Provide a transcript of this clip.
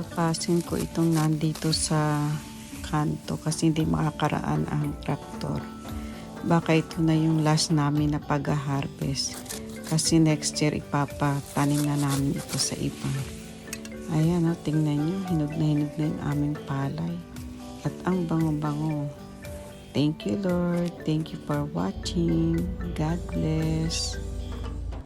Papasin ko itong nandito sa kanto kasi hindi makakaraan ang traktor. Baka ito na yung last namin na pag-harvest. Kasi next year ipapatanim na namin ito sa iba. Ayan o, tingnan nyo. Hinog na yung aming palay. At ang bango-bango. Thank you Lord. Thank you for watching. God bless.